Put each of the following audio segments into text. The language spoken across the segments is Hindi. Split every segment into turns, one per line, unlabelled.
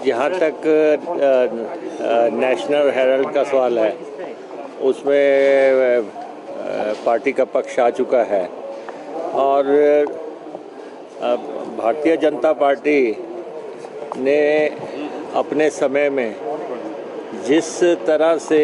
जहाँ तक नेशनल हेराल्ड का सवाल है, उसमें पार्टी का पक्ष आ चुका है और भारतीय जनता पार्टी ने अपने समय में जिस तरह से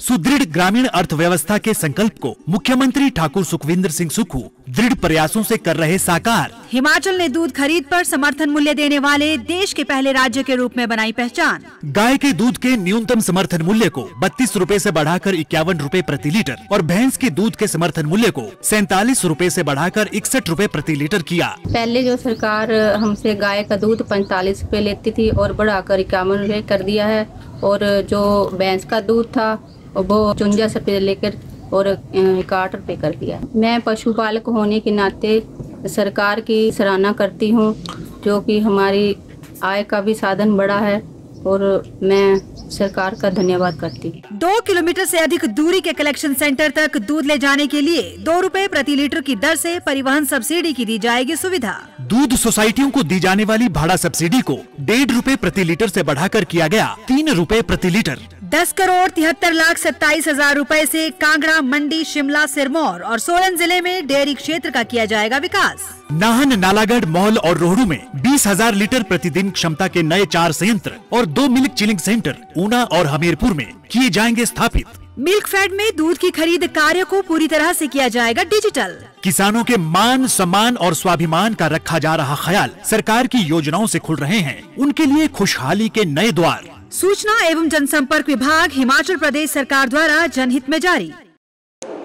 सुदृढ़ ग्रामीण अर्थव्यवस्था के संकल्प को मुख्यमंत्री ठाकुर सुखविंदर सिंह सुक्खू दृढ़ प्रयासों से कर रहे साकार।
हिमाचल ने दूध खरीद पर समर्थन मूल्य देने वाले देश के पहले राज्य के रूप में बनाई पहचान।
गाय के दूध के न्यूनतम समर्थन मूल्य को 32 रुपए से बढ़ाकर 51 रुपए प्रति लीटर और भैंस के दूध के समर्थन मूल्य को 47 रुपए से बढ़ाकर 61 रुपए प्रति लीटर किया।
पहले जो सरकार हमसे गाय का दूध 45 रुपए लेती थी और बढ़ाकर 51 रुपए कर दिया है, और जो भैंस का दूध था वो 49 रुपए लेकर और 61 रुपए कर दिया। मैं पशुपालक होने के नाते सरकार की सराहना करती हूँ, जो कि हमारी आय का भी साधन बड़ा है, और मैं सरकार का धन्यवाद करती हूँ।
2 किलोमीटर से अधिक दूरी के कलेक्शन सेंटर तक दूध ले जाने के लिए 2 रुपए प्रति लीटर की दर से परिवहन सब्सिडी की दी जाएगी सुविधा।
दूध सोसाइटियों को दी जाने वाली भाड़ा सब्सिडी को 1.5 रुपए प्रति लीटर से बढ़ाकर किया गया 3 रुपए प्रति लीटर।
10,73,27,000 रुपए से कांगड़ा, मंडी, शिमला, सिरमौर और सोलन जिले में डेयरी क्षेत्र का किया जाएगा विकास।
नाहन, नालागढ़, मौल और रोहड़ू में 20,000 लीटर प्रतिदिन क्षमता के नए 4 संयंत्र और 2 मिल्क चिलिंग सेंटर ऊना और हमीरपुर में किए जाएंगे स्थापित।
मिल्क फेड में दूध की खरीद कार्य को पूरी तरह से किया जाएगा डिजिटल।
किसानों के मान, सम्मान और स्वाभिमान का रखा जा रहा ख्याल सरकार की योजनाओं से खुल रहे हैं उनके लिए खुशहाली के नए द्वार।
सूचना एवं जनसंपर्क विभाग हिमाचल प्रदेश सरकार द्वारा जनहित में जारी।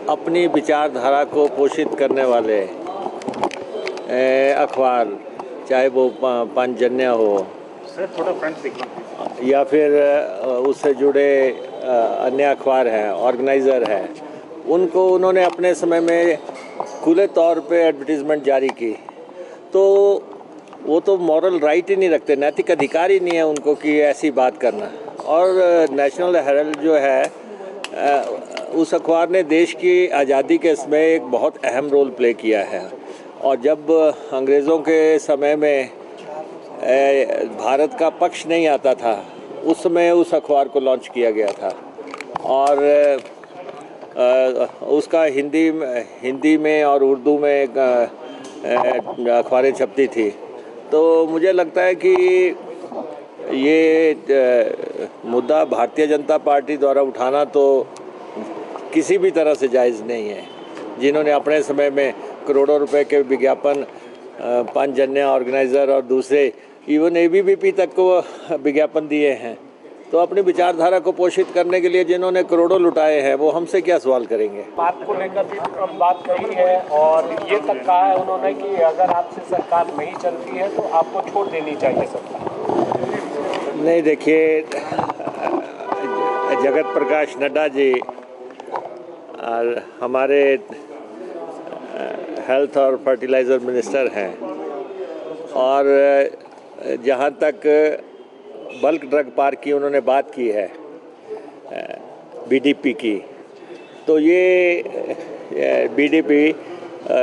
अपनी विचारधारा को पोषित करने वाले अखबार, चाहे वो पांचजन्य हो या फिर उससे जुड़े अन्य अखबार हैं, ऑर्गेनाइज़र हैं, उनको उन्होंने अपने समय में खुले तौर पे एडवर्टीज़मेंट जारी की, तो वो तो मॉरल राइट ही नहीं रखते, नैतिक अधिकार ही नहीं है उनको कि ऐसी बात करना। और नेशनल हेराल्ड जो है उस अखबार ने देश की आज़ादी के इसमें एक बहुत अहम रोल प्ले किया है। और जब अंग्रेज़ों के समय में भारत का पक्ष नहीं आता था, उस समय उस अखबार को लॉन्च किया गया था और उसका हिंदी में और उर्दू में अखबारें छपती थी। तो मुझे लगता है कि ये मुद्दा भारतीय जनता पार्टी द्वारा उठाना तो किसी भी तरह से जायज़ नहीं है। जिन्होंने अपने समय में करोड़ों रुपए के विज्ञापन पांचजन्य, ऑर्गेनाइज़र और दूसरे इवन ABVP तक को विज्ञापन दिए हैं, तो अपनी विचारधारा को पोषित करने के लिए जिन्होंने करोड़ों लुटाए हैं वो हमसे क्या सवाल करेंगे।
बात को लेकर भी बात कही है और ये तक कहा है उन्होंने कि अगर आपसे सरकार नहीं चलती है तो आपको छोड़ देनी चाहिए सरकार।
नहीं, देखिए, जगत प्रकाश नड्डा जी हमारे हेल्थ और फर्टिलाइज़र मिनिस्टर हैं, और जहाँ तक बल्क ड्रग पार्क की उन्होंने बात की है, BDP की, तो ये BDP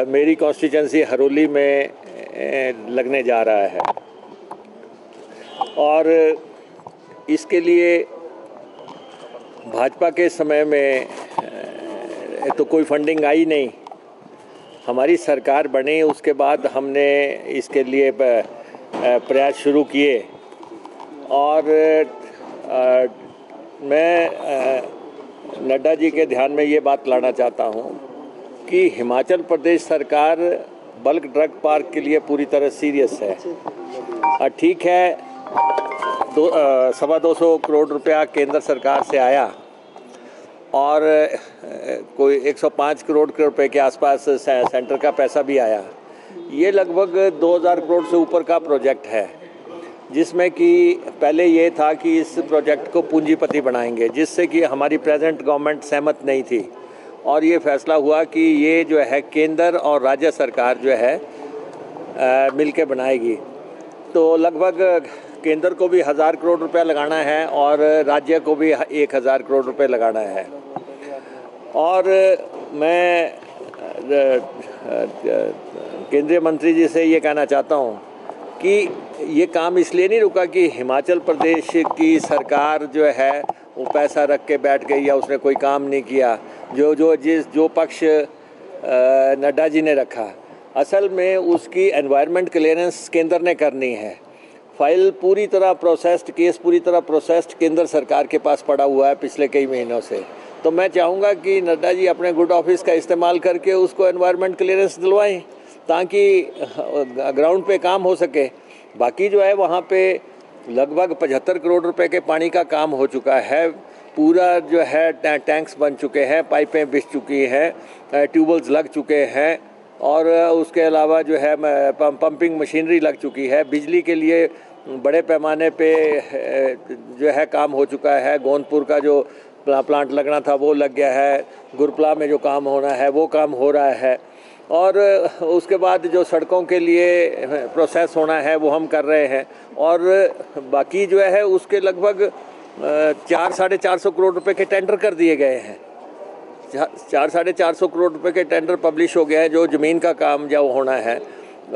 मेरी कॉन्स्टिट्यूंसी हरोली में लगने जा रहा है और इसके लिए भाजपा के समय में तो कोई फंडिंग आई नहीं। हमारी सरकार बनी उसके बाद हमने इसके लिए प्रयास शुरू किए और मैं नड्डा जी के ध्यान में ये बात लाना चाहता हूँ कि हिमाचल प्रदेश सरकार बल्क ड्रग पार्क के लिए पूरी तरह सीरियस है। ठीक है, 200 करोड़ रुपया केंद्र सरकार से आया और कोई 105 करोड़ रुपए के आसपास सेंटर का पैसा भी आया। ये लगभग 2000 करोड़ से ऊपर का प्रोजेक्ट है, जिसमें कि पहले ये था कि इस प्रोजेक्ट को पूंजीपति बनाएंगे, जिससे कि हमारी प्रेजेंट गवर्नमेंट सहमत नहीं थी और ये फैसला हुआ कि ये जो है केंद्र और राज्य सरकार जो है मिलके बनाएगी। तो लगभग केंद्र को भी 1000 करोड़ रुपया लगाना है और राज्य को भी 1000 करोड़ रुपए लगाना है। और मैं केंद्रीय मंत्री जी से ये कहना चाहता हूँ कि ये काम इसलिए नहीं रुका कि हिमाचल प्रदेश की सरकार जो है वो पैसा रख के बैठ गई या उसने कोई काम नहीं किया। जो पक्ष नड्डा जी ने रखा, असल में उसकी एनवायरनमेंट क्लियरेंस केंद्र ने करनी है। फाइल पूरी तरह प्रोसेस्ड, केस पूरी तरह प्रोसेस्ड केंद्र सरकार के पास पड़ा हुआ है पिछले कई महीनों से। तो मैं चाहूँगा कि नड्डा जी अपने गुड ऑफिस का इस्तेमाल करके उसको एनवायरनमेंट क्लियरेंस दिलवाएं ताकि ग्राउंड पे काम हो सके। बाकी जो है वहाँ पे लगभग 75 करोड़ रुपए के पानी का काम हो चुका है। पूरा जो है टैंक्स बन चुके हैं, पाइपें बिछ चुकी हैं, ट्यूबवेल्स लग चुके हैं और उसके अलावा जो है पंपिंग मशीनरी लग चुकी है। बिजली के लिए बड़े पैमाने पे जो है काम हो चुका है। गोंदपुर का जो प्लांट लगना था वो लग गया है, गुरपला में जो काम होना है वो काम हो रहा है और उसके बाद जो सड़कों के लिए प्रोसेस होना है वो हम कर रहे हैं। और बाकी जो है उसके लगभग 400-450 करोड़ रुपए के टेंडर कर दिए गए हैं। 400-450 करोड़ रुपए के टेंडर पब्लिश हो गए हैं जो ज़मीन का काम जो होना है।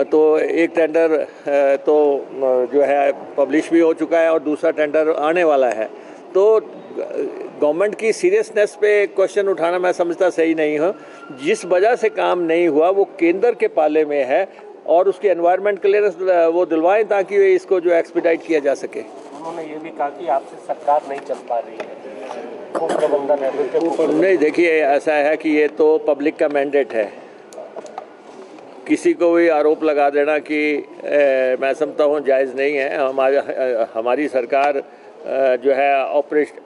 तो एक टेंडर तो जो है पब्लिश भी हो चुका है और दूसरा टेंडर आने वाला है। तो गवर्नमेंट की सीरियसनेस पे क्वेश्चन उठाना मैं समझता सही नहीं हूँ। जिस वजह से काम नहीं हुआ वो केंद्र के पाले में है और उसकी एनवायरनमेंट क्लियरेंस वो दिलवाएं ताकि इसको जो एक्सपीडाइट किया जा सके।
उन्होंने ये भी कहा कि आपसे सरकार नहीं चल पा रही है, वो प्रबंधन है।
नहीं, देखिए ऐसा है कि ये तो पब्लिक का मैंडेट है। किसी को भी आरोप लगा देना कि मैं समझता हूँ जायज़ नहीं है। हमारी सरकार जो है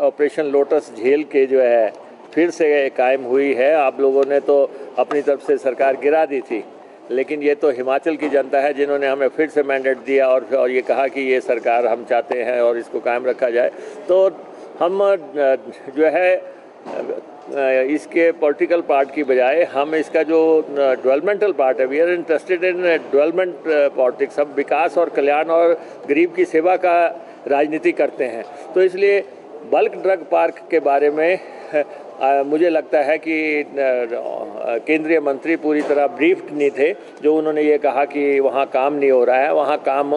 ऑपरेशन लोटस झेल के जो है फिर से कायम हुई है। आप लोगों ने तो अपनी तरफ से सरकार गिरा दी थी, लेकिन ये तो हिमाचल की जनता है जिन्होंने हमें फिर से मैंडेट दिया और ये कहा कि ये सरकार हम चाहते हैं और इसको कायम रखा जाए। तो हम जो है इसके पॉलिटिकल पार्ट की बजाय हम इसका जो डेवलपमेंटल पार्ट है, we are interested in development politics. हम विकास और कल्याण और गरीब की सेवा का राजनीति करते हैं। तो इसलिए बल्क ड्रग पार्क के बारे में मुझे लगता है कि केंद्रीय मंत्री पूरी तरह ब्रीफ्ड नहीं थे। जो उन्होंने ये कहा कि वहाँ काम नहीं हो रहा है, वहाँ काम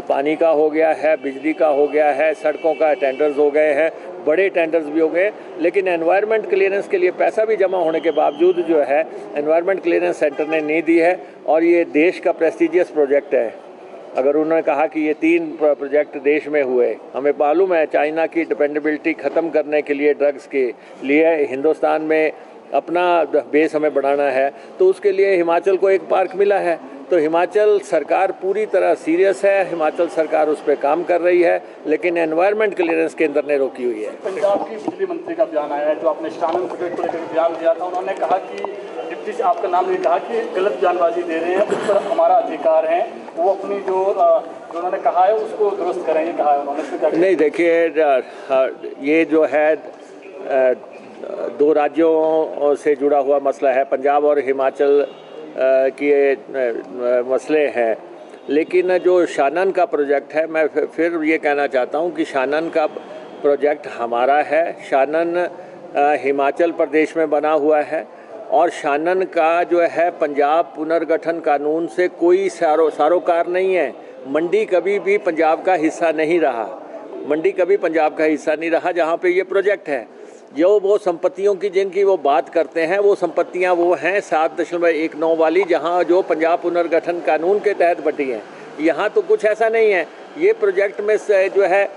पानी का हो गया है, बिजली का हो गया है, सड़कों का टेंडर्स हो गए हैं, बड़े टेंडर्स भी हो गए। लेकिन एनवायरनमेंट क्लियरेंस के लिए पैसा भी जमा होने के बावजूद जो है एनवायरनमेंट क्लियरेंस सेंटर ने नहीं दी है। और ये देश का प्रेस्टिजियस प्रोजेक्ट है। अगर उन्होंने कहा कि ये 3 प्रोजेक्ट देश में हुए, हमें मालूम है चाइना की डिपेंडेबिलिटी ख़त्म करने के लिए ड्रग्स के लिए हिंदुस्तान में अपना बेस हमें बढ़ाना है, तो उसके लिए हिमाचल को एक पार्क मिला है। तो हिमाचल सरकार पूरी तरह सीरियस है, हिमाचल सरकार उस पर काम कर रही है, लेकिन एनवायरनमेंट क्लियरेंस केंद्र ने रोकी हुई है।
पंजाब की बिजली मंत्री का बयान आया है, जो आपने शानन प्रोजेक्ट को लेकर बयान दिया था, उन्होंने कहा कि डिप्टी से आपका नाम नहीं कहा कि गलत बयानबाजी दे रहे हैं, उस पर हमारा अधिकार है, वो अपनी जो उन्होंने कहा है उसको दुरुस्त करेंगे, कहा है उन्होंने।
नहीं, देखिए ये जो है 2 राज्यों से जुड़ा हुआ मसला है, पंजाब और हिमाचल के मसले हैं। लेकिन जो शानन का प्रोजेक्ट है, मैं फिर ये कहना चाहता हूँ कि शानन का प्रोजेक्ट हमारा है। शानन हिमाचल प्रदेश में बना हुआ है और शानन का जो है पंजाब पुनर्गठन कानून से कोई सरोकार नहीं है। मंडी कभी भी पंजाब का हिस्सा नहीं रहा, मंडी कभी पंजाब का हिस्सा नहीं रहा जहाँ पे ये प्रोजेक्ट है। जो वो संपत्तियों की जिनकी वो बात करते हैं, वो संपत्तियां वो हैं 7.19 वाली, जहां जो पंजाब पुनर्गठन कानून के तहत बटी हैं। यहाँ तो कुछ ऐसा नहीं है। ये प्रोजेक्ट में से जो है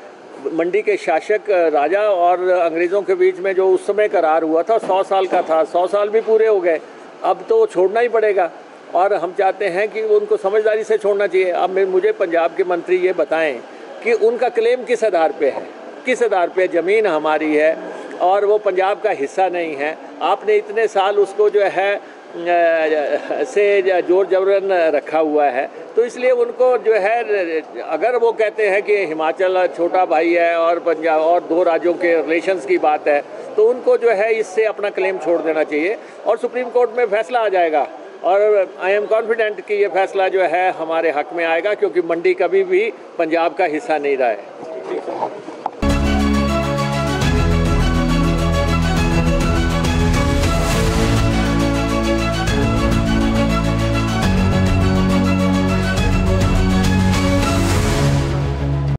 मंडी के शासक राजा और अंग्रेज़ों के बीच में जो उस समय करार हुआ था 100 साल का था, 100 साल भी पूरे हो गए, अब तो छोड़ना ही पड़ेगा। और हम चाहते हैं कि उनको समझदारी से छोड़ना चाहिए। अब मुझे पंजाब के मंत्री ये बताएं कि उनका क्लेम किस आधार पे है, किस आधार पे ज़मीन हमारी है और वो पंजाब का हिस्सा नहीं है। आपने इतने साल उसको जो है से जोर जबरन रखा हुआ है। तो इसलिए उनको जो है, अगर वो कहते हैं कि हिमाचल छोटा भाई है और पंजाब और 2 राज्यों के रिलेशंस की बात है, तो उनको जो है इससे अपना क्लेम छोड़ देना चाहिए और सुप्रीम कोर्ट में फैसला आ जाएगा। और आई एम कॉन्फिडेंट कि ये फैसला जो है हमारे हक में आएगा, क्योंकि मंडी कभी भी पंजाब का हिस्सा नहीं रहा है।